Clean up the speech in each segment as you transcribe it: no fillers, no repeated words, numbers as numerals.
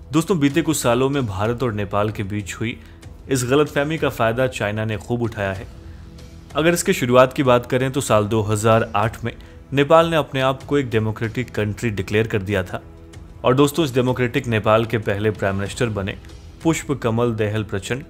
दोस्तों बीते कुछ सालों में भारत और नेपाल के बीच हुई इस गलतफहमी का फायदा चाइना ने खूब उठाया है। अगर इसके शुरुआत की बात करें तो साल 2008 में नेपाल ने अपने आप को एक डेमोक्रेटिक कंट्री डिक्लेयर कर दिया था। और दोस्तों इस डेमोक्रेटिक नेपाल के पहले प्राइम मिनिस्टर बने पुष्प कमल दहल प्रचंड,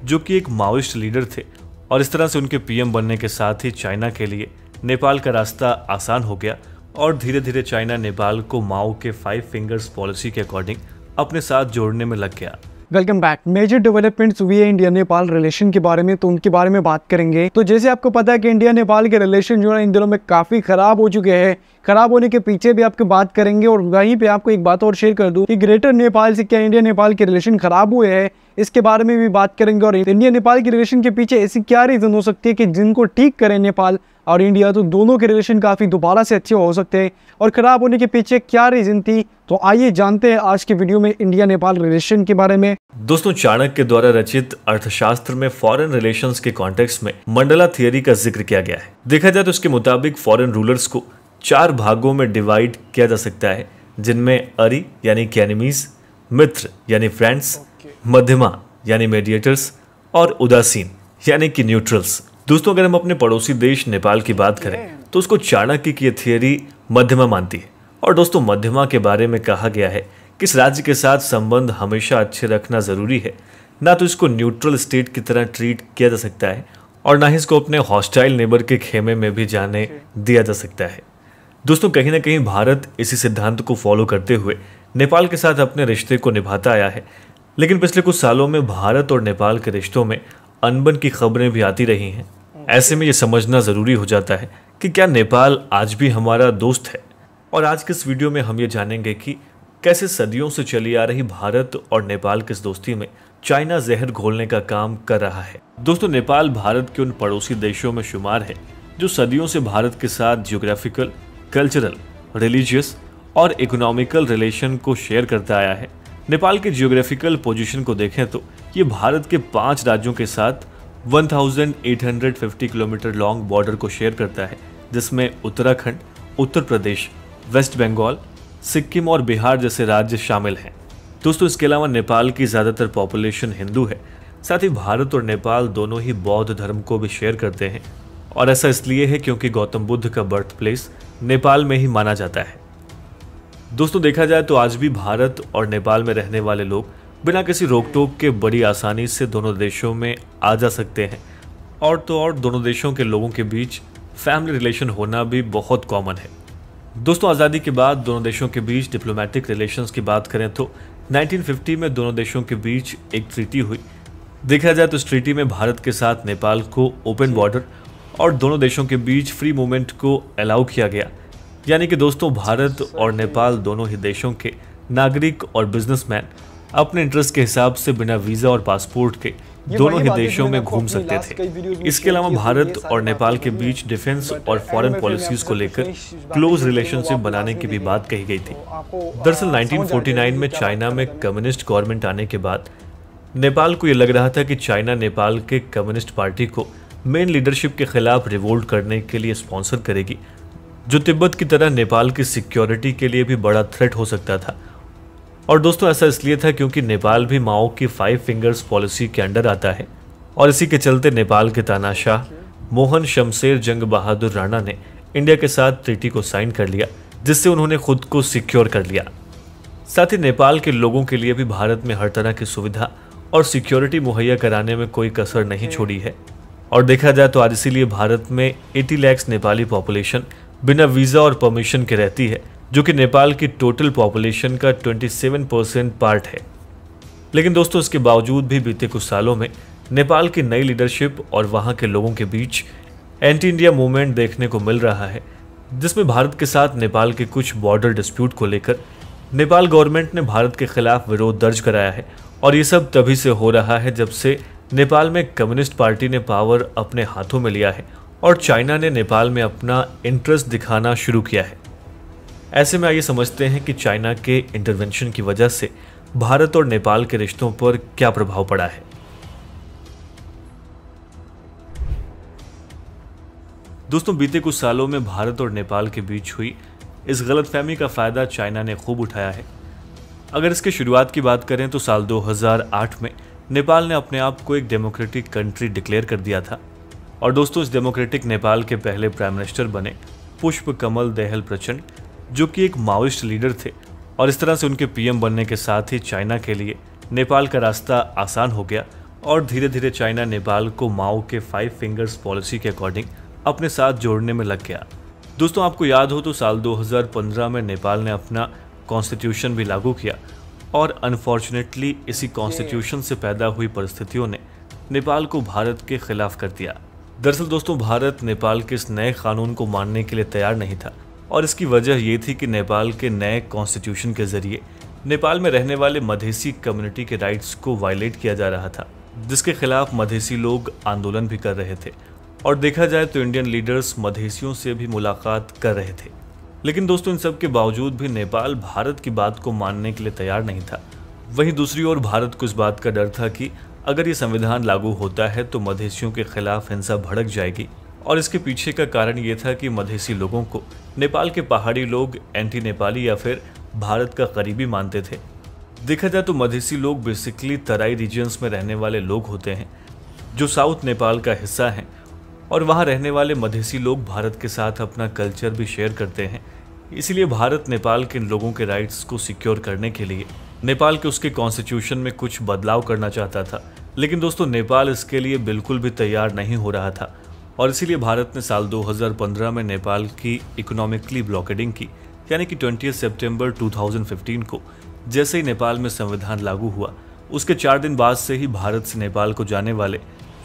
जो कि एक माओइस्ट लीडर थे। और इस तरह से उनके पीएम बनने के साथ ही चाइना के लिए नेपाल का रास्ता आसान हो गया और धीरे धीरे चाइना नेपाल को माओ के 5 फिंगर्स पॉलिसी के अकॉर्डिंग अपने साथ जोड़ने में लग गया। Welcome back. मेजर डेवलपमेंट्स हुई है इंडिया नेपाल रिलेशन के बारे में, तो उनके बारे में बात करेंगे। तो जैसे आपको पता है कि इंडिया नेपाल के रिलेशन जो है इन दिनों में काफ़ी ख़राब हो चुके हैं। खराब होने के पीछे भी आपको बात करेंगे और वहीं पे आपको एक बात और शेयर कर दूं कि ग्रेटर नेपाल से क्या इंडिया नेपाल के रिलेशन खराब हुए हैं, इसके बारे में भी बात करेंगे। और इंडिया नेपाल के रिलेशन के पीछे ऐसी क्या रीज़न हो सकती है कि जिनको ठीक करें नेपाल और इंडिया, तो दोनों के रिलेशन काफ़ी दोबारा से अच्छे हो सकते हैं। और ख़राब होने के पीछे क्या रीज़न थी, तो आइए जानते हैं आज के वीडियो में इंडिया नेपाल रिलेशन के बारे में। दोस्तों चाणक्य द्वारा रचित अर्थशास्त्र में फॉरेन रिलेशंस के कॉन्टेक्स्ट में मंडला थियरी का जिक्र किया गया है। देखा जाए तो इसके मुताबिक फॉरेन रूलर्स को 4 भागों में डिवाइड किया जा सकता है, जिनमें अरी यानी कि एनिमीज, मित्र यानी फ्रेंड्स, मध्यमा यानी मीडिएटर्स और उदासीन यानी कि न्यूट्रल्स। दोस्तों अगर हम अपने पड़ोसी देश नेपाल की बात करें तो उसको चाणक्य की थियरी मध्यमा मानती है। और दोस्तों मध्यमा के बारे में कहा गया है कि इस राज्य के साथ संबंध हमेशा अच्छे रखना जरूरी है। ना तो इसको न्यूट्रल स्टेट की तरह ट्रीट किया जा सकता है और ना ही इसको अपने हॉस्टाइल नेबर के खेमे में भी जाने दिया जा सकता है। दोस्तों कहीं ना कहीं भारत इसी सिद्धांत को फॉलो करते हुए नेपाल के साथ अपने रिश्ते को निभाता आया है। लेकिन पिछले कुछ सालों में भारत और नेपाल के रिश्तों में अनबन की खबरें भी आती रही हैं। ऐसे में ये समझना ज़रूरी हो जाता है कि क्या नेपाल आज भी हमारा दोस्त है। और आज के इस वीडियो में हम ये जानेंगे कि कैसे सदियों से चली आ रही भारत और नेपाल की इस दोस्ती में चाइना जहर घोलने का काम कर रहा है। दोस्तों नेपाल भारत के उन पड़ोसी देशों में शुमार है जो सदियों से भारत के साथ जियोग्राफिकल, कल्चरल, रिलीजियस और इकोनॉमिकल रिलेशन को शेयर करता आया है। नेपाल के जियोग्राफिकल पोजीशन को देखें तो ये भारत के 5 राज्यों के साथ 1850 किलोमीटर लॉन्ग बॉर्डर को शेयर करता है, जिसमें उत्तराखंड, उत्तर प्रदेश, वेस्ट बंगाल, सिक्किम और बिहार जैसे राज्य शामिल हैं। दोस्तों इसके अलावा नेपाल की ज़्यादातर पॉपुलेशन हिंदू है। साथ ही भारत और नेपाल दोनों ही बौद्ध धर्म को भी शेयर करते हैं। और ऐसा इसलिए है क्योंकि गौतम बुद्ध का बर्थ प्लेस नेपाल में ही माना जाता है। दोस्तों देखा जाए तो आज भी भारत और नेपाल में रहने वाले लोग बिना किसी रोक टोक के बड़ी आसानी से दोनों देशों में आ जा सकते हैं। और तो और दोनों देशों के लोगों के बीच फैमिली रिलेशन होना भी बहुत कॉमन है। दोस्तों आज़ादी के बाद दोनों देशों के बीच डिप्लोमेटिक रिलेशंस की बात करें तो 1950 में दोनों देशों के बीच एक ट्रीटी हुई। देखा जाए तो इस ट्रीटी में भारत के साथ नेपाल को ओपन बॉर्डर और दोनों देशों के बीच फ्री मूवमेंट को अलाउ किया गया। यानी कि दोस्तों भारत और नेपाल दोनों ही देशों के नागरिक और बिजनेसमैन अपने इंटरेस्ट के हिसाब से बिना वीज़ा और पासपोर्ट के दोनों ही देशों में घूम सकते थे। इसके अलावा भारत और नेपाल के बीच डिफेंस और फॉरेन पॉलिसीज को लेकर क्लोज रिलेशनशिप बनाने की भी बात कही गई थी। दरअसल 1949 में चाइना में कम्युनिस्ट गवर्नमेंट आने के बाद नेपाल को ये लग रहा था कि चाइना नेपाल के कम्युनिस्ट पार्टी को मेन लीडरशिप के खिलाफ रिवोल्ट करने के लिए स्पॉन्सर करेगी, जो तिब्बत की तरह नेपाल की सिक्योरिटी के लिए भी बड़ा थ्रेट हो सकता था। और दोस्तों ऐसा इसलिए था क्योंकि नेपाल भी माओ की 5 फिंगर्स पॉलिसी के अंडर आता है। और इसी के चलते नेपाल के तानाशाह मोहन शमशेर जंग बहादुर राणा ने इंडिया के साथ ट्रीटी को साइन कर लिया, जिससे उन्होंने खुद को सिक्योर कर लिया। साथ ही नेपाल के लोगों के लिए भी भारत में हर तरह की सुविधा और सिक्योरिटी मुहैया कराने में कोई कसर नहीं छोड़ी है। और देखा जाए तो आज इसीलिए भारत में 80 लाख नेपाली पॉपुलेशन बिना वीज़ा और परमिशन के रहती है, जो कि नेपाल की टोटल पॉपुलेशन का 27% पार्ट है। लेकिन दोस्तों इसके बावजूद भी बीते कुछ सालों में नेपाल की नई लीडरशिप और वहां के लोगों के बीच एंटी इंडिया मूवमेंट देखने को मिल रहा है, जिसमें भारत के साथ नेपाल के कुछ बॉर्डर डिस्प्यूट को लेकर नेपाल गवर्नमेंट ने भारत के खिलाफ विरोध दर्ज कराया है। और ये सब तभी से हो रहा है जब से नेपाल में कम्युनिस्ट पार्टी ने पावर अपने हाथों में लिया है और चाइना ने नेपाल में अपना इंटरेस्ट दिखाना शुरू किया है। ऐसे में आइए समझते हैं कि चाइना के इंटरवेंशन की वजह से भारत और नेपाल के रिश्तों पर क्या प्रभाव पड़ा है। दोस्तों बीते कुछ सालों में भारत और नेपाल के बीच हुई इस गलतफहमी का फायदा चाइना ने खूब उठाया है। अगर इसके शुरुआत की बात करें तो साल 2008 में नेपाल ने अपने आप को एक डेमोक्रेटिक कंट्री डिक्लेयर कर दिया था। और दोस्तों, इस डेमोक्रेटिक नेपाल के पहले प्राइम मिनिस्टर बने पुष्प कमल दहल प्रचंड, जो कि एक माओइस्ट लीडर थे। और इस तरह से उनके पीएम बनने के साथ ही चाइना के लिए नेपाल का रास्ता आसान हो गया और धीरे धीरे चाइना नेपाल को माओ के 5 फिंगर्स पॉलिसी के अकॉर्डिंग अपने साथ जोड़ने में लग गया। दोस्तों, आपको याद हो तो साल 2015 में नेपाल ने अपना कॉन्स्टिट्यूशन भी लागू किया और अनफॉर्चुनेटली इसी कॉन्स्टिट्यूशन से पैदा हुई परिस्थितियों ने नेपाल को भारत के खिलाफ कर दिया। दरअसल दोस्तों, भारत नेपाल के इस नए कानून को मानने के लिए तैयार नहीं था और इसकी वजह ये थी कि नेपाल के नए कॉन्स्टिट्यूशन के जरिए नेपाल में रहने वाले मधेसी कम्युनिटी के राइट्स को वायलेट किया जा रहा था, जिसके खिलाफ मधेसी लोग आंदोलन भी कर रहे थे। और देखा जाए तो इंडियन लीडर्स मधेसियों से भी मुलाकात कर रहे थे। लेकिन दोस्तों, इन सब के बावजूद भी नेपाल भारत की बात को मानने के लिए तैयार नहीं था। वहीं दूसरी ओर भारत को इस बात का डर था कि अगर ये संविधान लागू होता है तो मधेसियों के खिलाफ हिंसा भड़क जाएगी। और इसके पीछे का कारण ये था कि मधेसी लोगों को नेपाल के पहाड़ी लोग एंटी नेपाली या फिर भारत का करीबी मानते थे। देखा जाए तो मधेसी लोग बेसिकली तराई रीजन्स में रहने वाले लोग होते हैं जो साउथ नेपाल का हिस्सा हैं। और वहाँ रहने वाले मधेसी लोग भारत के साथ अपना कल्चर भी शेयर करते हैं। इसीलिए भारत नेपाल के लोगों के राइट्स को सिक्योर करने के लिए नेपाल के उसके कॉन्स्टिट्यूशन में कुछ बदलाव करना चाहता था। लेकिन दोस्तों, नेपाल इसके लिए बिल्कुल भी तैयार नहीं हो रहा था और इसीलिए भारत ने साल 2015 में नेपाल की इकोनॉमिकली ब्लॉकेडिंग की, यानी कि 20 सितंबर 2015 को जैसे ही नेपाल में संविधान लागू हुआ उसके 4 दिन बाद से ही भारत से नेपाल को जाने वाले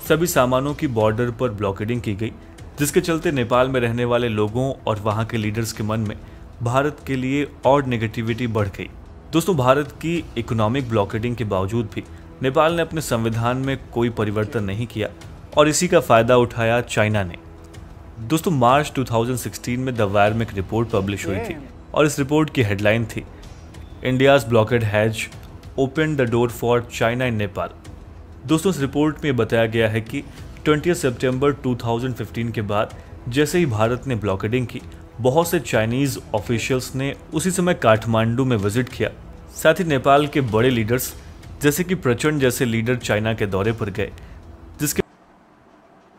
सभी सामानों की बॉर्डर पर ब्लॉकेडिंग की गई, जिसके चलते नेपाल में रहने वाले लोगों और वहाँ के लीडर्स के मन में भारत के लिए और नेगेटिविटी बढ़ गई। दोस्तों, भारत की इकोनॉमिक ब्लॉकेडिंग के बावजूद भी नेपाल ने अपने संविधान में कोई परिवर्तन नहीं किया और इसी का फायदा उठाया चाइना ने। दोस्तों, मार्च 2016 में द वायर में एक रिपोर्ट पब्लिश हुई थी और इस रिपोर्ट की हेडलाइन थी India's blockade has open the door for China in Nepal. दोस्तों, इस रिपोर्ट में बताया गया है कि 20 सितंबर 2015 के बाद जैसे ही भारत ने ब्लॉकेडिंग की, बहुत से चाइनीज ऑफिशियल्स ने उसी समय काठमांडू में विजिट किया। साथ ही नेपाल के बड़े लीडर्स जैसे कि प्रचंड जैसे लीडर चाइना के दौरे पर गए, जिसके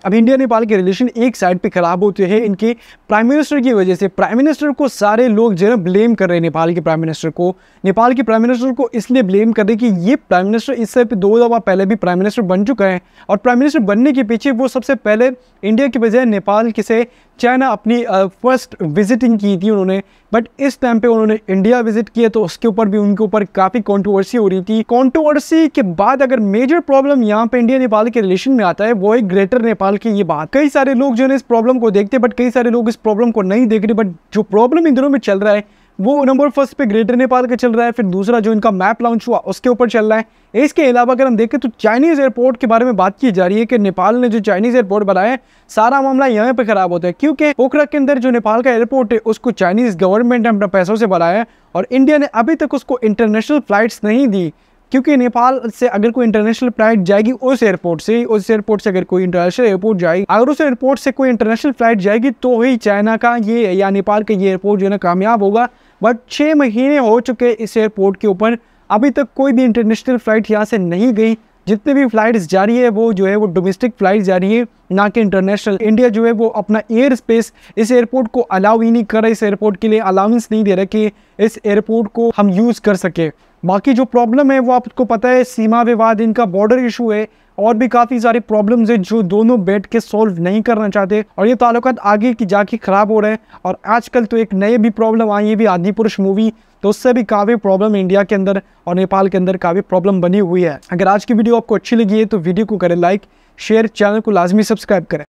अब इंडिया नेपाल के रिलेशन एक साइड पे खराब होते हैं इनके प्राइम मिनिस्टर की वजह से। प्राइम मिनिस्टर को सारे लोग जो है ब्लेम कर रहे हैं, नेपाल के प्राइम मिनिस्टर को इसलिए ब्लेम कर रहे हैं कि ये प्राइम मिनिस्टर इससे 2 दफा पहले भी प्राइम मिनिस्टर बन चुका है और प्राइम मिनिस्टर बनने के पीछे वो सबसे पहले इंडिया की बजाय नेपाल से चाइना अपनी फर्स्ट विजिटिंग की थी उन्होंने। बट इस टाइम पे उन्होंने इंडिया विजिट किया तो उसके ऊपर भी उनके ऊपर काफ़ी कंट्रोवर्सी हो रही थी। कंट्रोवर्सी के बाद अगर मेजर प्रॉब्लम यहाँ पे इंडिया नेपाल के रिलेशन में आता है वो है ग्रेटर नेपाल की ये बात। कई सारे लोग जो है इस प्रॉब्लम को देखते हैं बट कई सारे लोग इस प्रॉब्लम को नहीं देख रहे। बट जो प्रॉब्लम इन दिनों में चल रहा है वो नंबर फर्स्ट पे ग्रेटर नेपाल का चल रहा है, फिर दूसरा जो इनका मैप लॉन्च हुआ उसके ऊपर चल रहा है। इसके अलावा अगर हम देखें तो चाइनीज एयरपोर्ट के बारे में बात की जा रही है कि नेपाल ने जो चाइनीज एयरपोर्ट बनाया है सारा मामला यहाँ पे खराब होता है क्योंकि पोखरा के अंदर जो नेपाल का एयरपोर्ट है उसको चाइनीज गवर्नमेंट ने अपने पैसों से बनाया है और इंडिया ने अभी तक उसको इंटरनेशनल फ्लाइट्स नहीं दी। क्योंकि नेपाल से अगर कोई इंटरनेशनल फ्लाइट जाएगी उस एयरपोर्ट से अगर कोई इंटरनेशनल एयरपोर्ट जाएगी, अगर उस एयरपोर्ट से कोई इंटरनेशनल फ्लाइट जाएगी तो ही चाइना का ये या नेपाल का ये एयरपोर्ट जो है ना कामयाब होगा। बट 6 महीने हो चुके इस एयरपोर्ट के ऊपर, अभी तक कोई भी इंटरनेशनल फ्लाइट यहाँ से नहीं गई। जितने भी फ्लाइट्स जा रही है वो जो है वो डोमेस्टिक फ्लाइट जा रही है, ना कि इंटरनेशनल। इंडिया जो है वो अपना एयर स्पेस इस एयरपोर्ट को अलाउ ही नहीं कर रहा, इस एयरपोर्ट के लिए अलाउंस नहीं दे रहा कि इस एयरपोर्ट को हम यूज़ कर सके। बाकी जो प्रॉब्लम है वो आपको पता है, सीमा विवाद, इनका बॉर्डर इशू है और भी काफ़ी सारे प्रॉब्लम्स हैं जो दोनों बैठ के सॉल्व नहीं करना चाहते और ये ताल्लुकात आगे की जाके ख़राब हो रहे हैं। और आजकल तो एक नए भी प्रॉब्लम आई है भी आदिपुरुष मूवी, तो उससे भी काफ़ी प्रॉब्लम इंडिया के अंदर और नेपाल के अंदर काफ़ी प्रॉब्लम बनी हुई है। अगर आज की वीडियो आपको अच्छी लगी है तो वीडियो को करें लाइक, शेयर, चैनल को लाजमी सब्सक्राइब करें।